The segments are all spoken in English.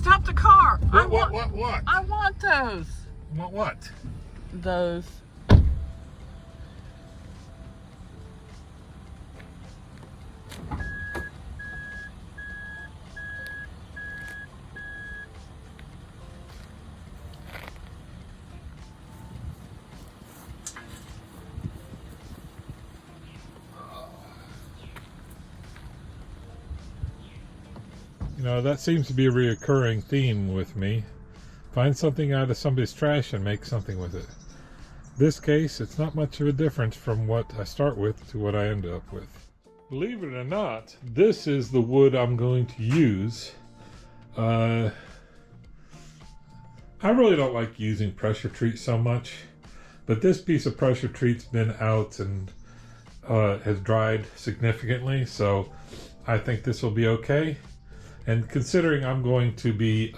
Stop the car. What? I want those. What? Those. You know, that seems to be a reoccurring theme with me. Find something out of somebody's trash and make something with it. This case, it's not much of a difference from what I start with to what I end up with. Believe it or not, this is the wood I'm going to use. I really don't like using pressure treat so much, but this piece of pressure treat's been out and has dried significantly, so I think this will be okay. And considering I'm going to be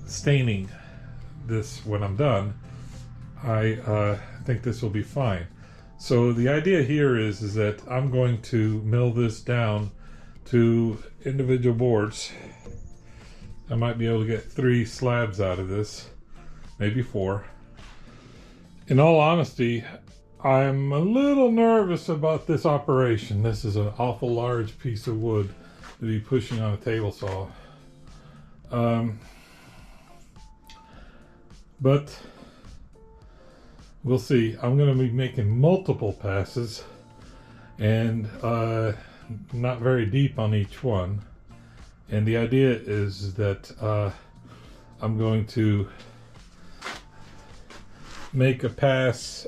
staining this when I'm done, I think this will be fine. So the idea here is that I'm going to mill this down to individual boards. I might be able to get 3 slabs out of this, maybe 4. In all honesty, I'm a little nervous about this operation. This is an awful large piece of wood to be pushing on a table saw. But we'll see. I'm going to be making multiple passes and not very deep on each one. And the idea is that I'm going to make a pass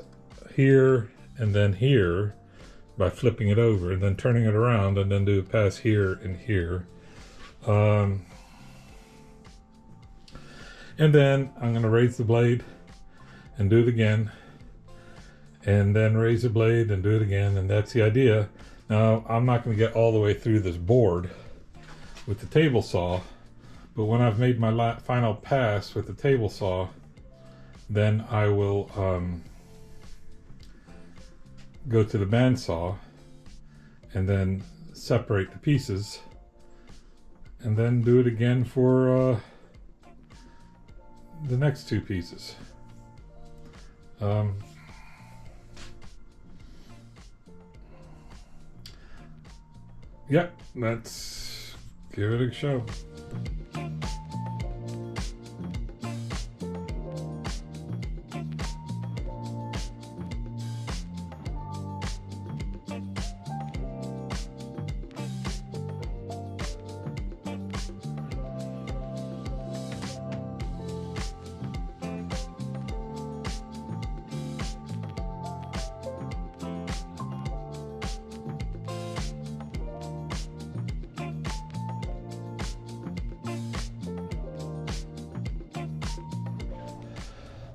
here and then here by flipping it over and then turning it around, and then do a pass here and here. And then I'm going to raise the blade and do it again, and then raise the blade and do it again, and that's the idea. Now, I'm not going to get all the way through this board with the table saw, but when I've made my final pass with the table saw, then I will go to the bandsaw and then separate the pieces, and then do it again for the next 2 pieces. Yep, let's give it a show.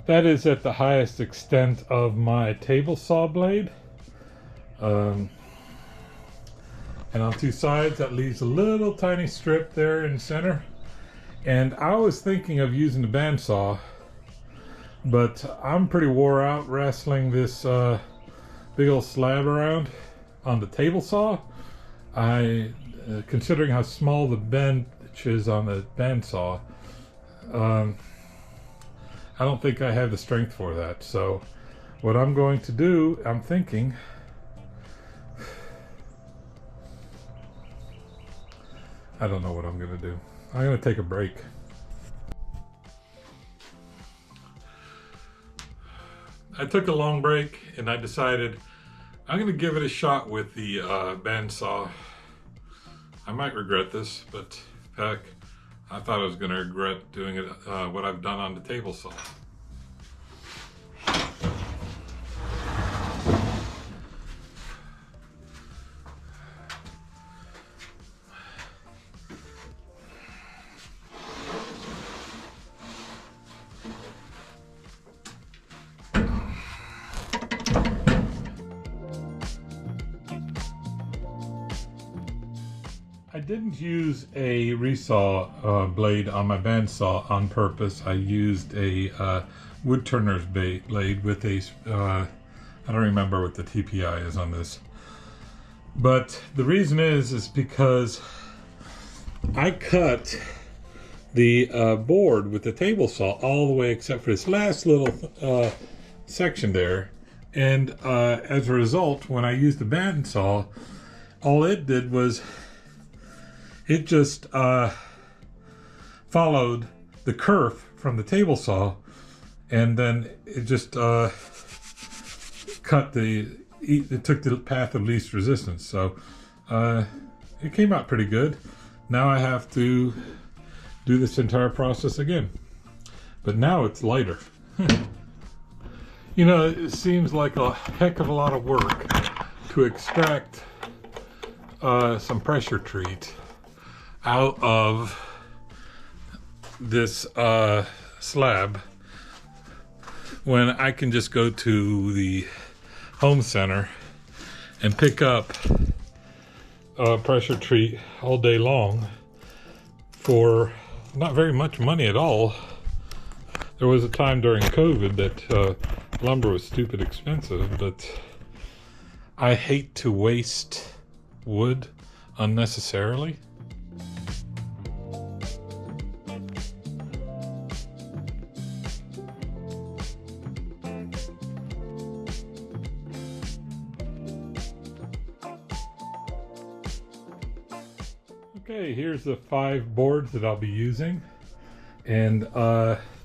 That is at the highest extent of my table saw blade. And on 2 sides, that leaves a little tiny strip there in the center. And I was thinking of using the bandsaw, but I'm pretty wore out wrestling this big old slab around on the table saw. Considering how small the bench is on the bandsaw, I don't think I have the strength for that. So what I'm going to do, I'm thinking, I don't know what I'm going to do. I'm going to take a break. I took a long break and I decided I'm going to give it a shot with the bandsaw. I might regret this, but heck, I thought I was going to regret doing it what I've done on the table saw. I didn't use a resaw blade on my bandsaw on purpose. I used a wood turner's blade with a, I don't remember what the TPI is on this. But the reason is because I cut the board with the table saw all the way except for this last little section there. And as a result, when I used the bandsaw, all it did was it just followed the kerf from the table saw, and then it just it took the path of least resistance. So it came out pretty good. Now I have to do this entire process again, but now it's lighter. You know, it seems like a heck of a lot of work to extract some pressure treat out of this slab when I can just go to the home center and pick up pressure treat all day long for not very much money at all. There was a time during COVID that lumber was stupid expensive, but I hate to waste wood unnecessarily. Okay, here's the 5 boards that I'll be using, and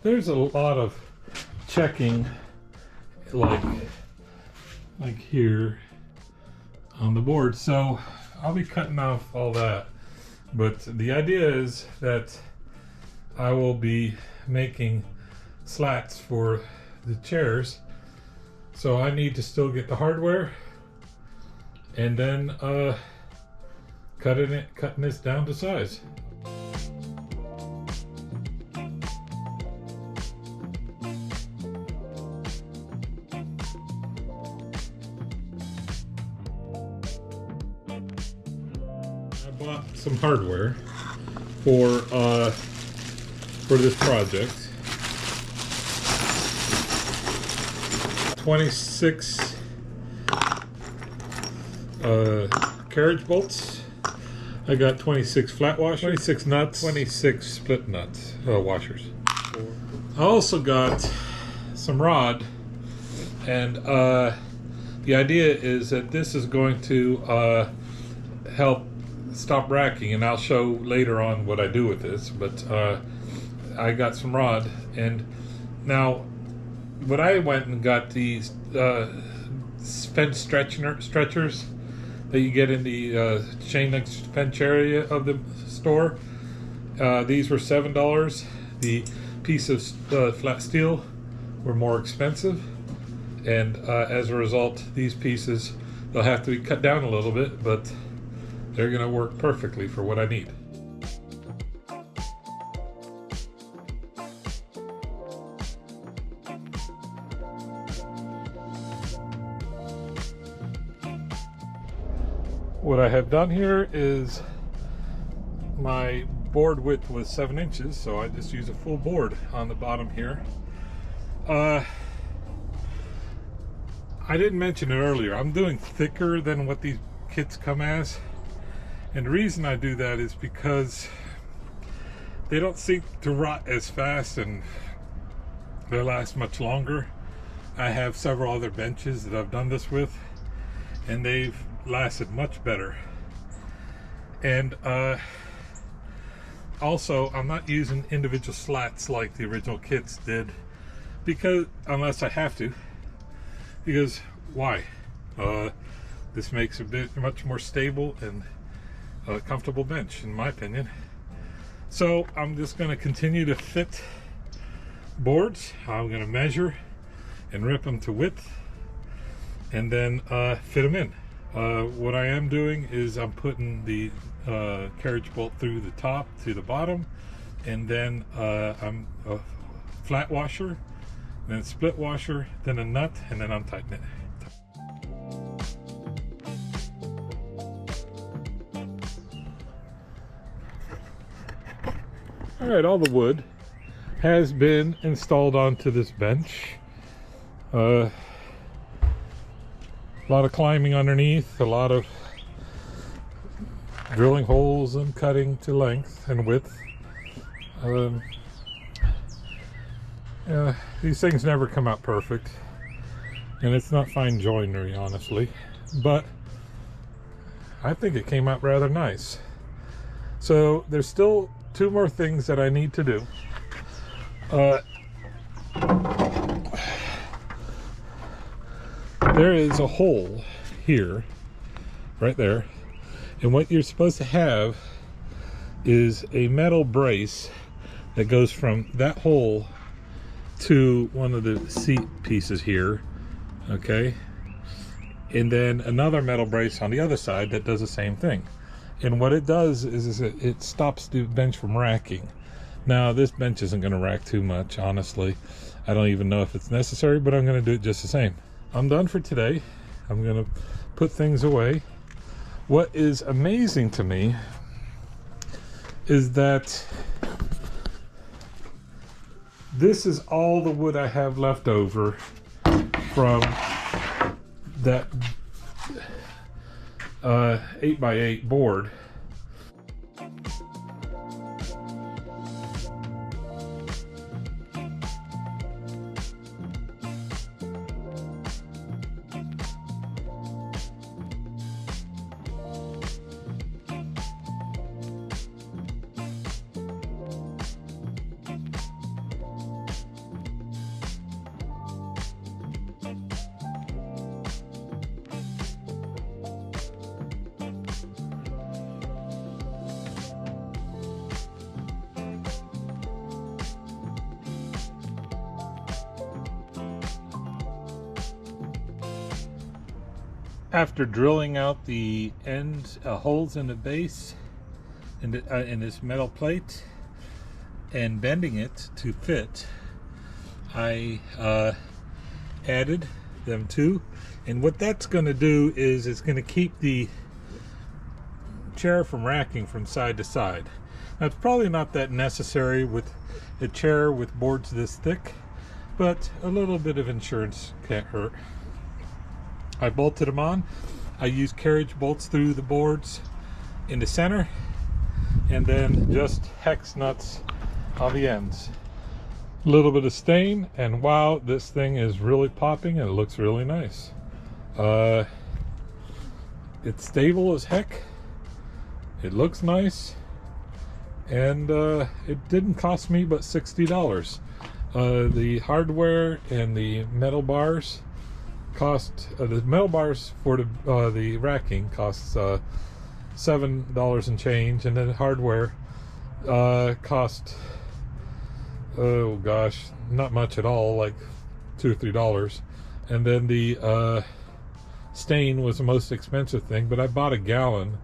there's a lot of checking, like here on the board, so I'll be cutting off all that. But the idea is that I will be making slats for the chairs, so I need to still get the hardware and then cutting this down to size. I bought some hardware for this project. 26 carriage bolts. I got 26 flat washers, 26 nuts, 26 split nuts, washers. I also got some rod, and the idea is that this is going to help stop racking, and I'll show later on what I do with this, but I got some rod. And now what I went and got these fence stretchers that you get in the chain link fence area of the store. These were $7. The piece of flat steel were more expensive, and as a result, these pieces, they'll have to be cut down a little bit, but they're going to work perfectly for what I need. What I have done here is, my board width was 7 inches, so I just use a full board on the bottom here. I didn't mention it earlier, I'm doing thicker than what these kits come as, and the reason I do that is because they don't seem to rot as fast and they last much longer. I have several other benches that I've done this with, and they've lasted much better. And also, I'm not using individual slats like the original kits did, because unless I have to, because why? This makes a much more stable and comfortable bench, in my opinion. So I'm just going to continue to fit boards. I'm going to measure and rip them to width, and then fit them in. What I am doing is I'm putting the carriage bolt through the top to the bottom, and then I'm a flat washer, then a split washer, then a nut, and then untighten it. Alright, all the wood has been installed onto this bench. A lot of climbing underneath, a lot of drilling holes and cutting to length and width. These things never come out perfect, and it's not fine joinery, honestly, but I think it came out rather nice. So there's still 2 more things that I need to do. There is a hole here, right there, and what you're supposed to have is a metal brace that goes from that hole to one of the seat pieces here, okay, and then another metal brace on the other side that does the same thing. And what it does is it stops the bench from racking. Now this bench isn't going to rack too much, honestly. I don't even know if it's necessary, but I'm going to do it just the same. I'm done for today. I'm going to put things away. What is amazing to me is that this is all the wood I have left over from that 8x8 board. After drilling out the end holes in the base in this metal plate and bending it to fit, I added them too. And what that's going to do is it's going to keep the chair from racking from side to side. Now it's probably not that necessary with a chair with boards this thick, but a little bit of insurance can't hurt. I bolted them on. I used carriage bolts through the boards in the center, and then just hex nuts on the ends. A little bit of stain, and wow, this thing is really popping and it looks really nice. It's stable as heck. It looks nice, and it didn't cost me but $60. The hardware and the metal bars cost, the metal bars for the racking costs $7 and change, and then hardware cost, oh gosh, not much at all, like $2 or $3. And then the stain was the most expensive thing, but I bought a gallon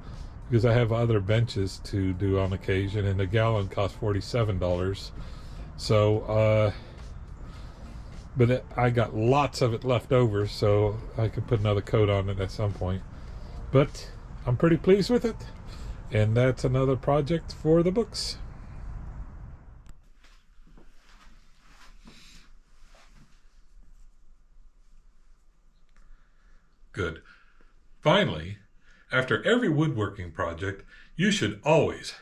because I have other benches to do on occasion, and a gallon cost $47. So but I got lots of it left over, so I could put another coat on it at some point. But I'm pretty pleased with it, and that's another project for the books. Good. Finally, after every woodworking project, you should always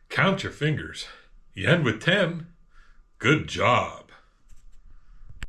count your fingers. You end with 10. Good job.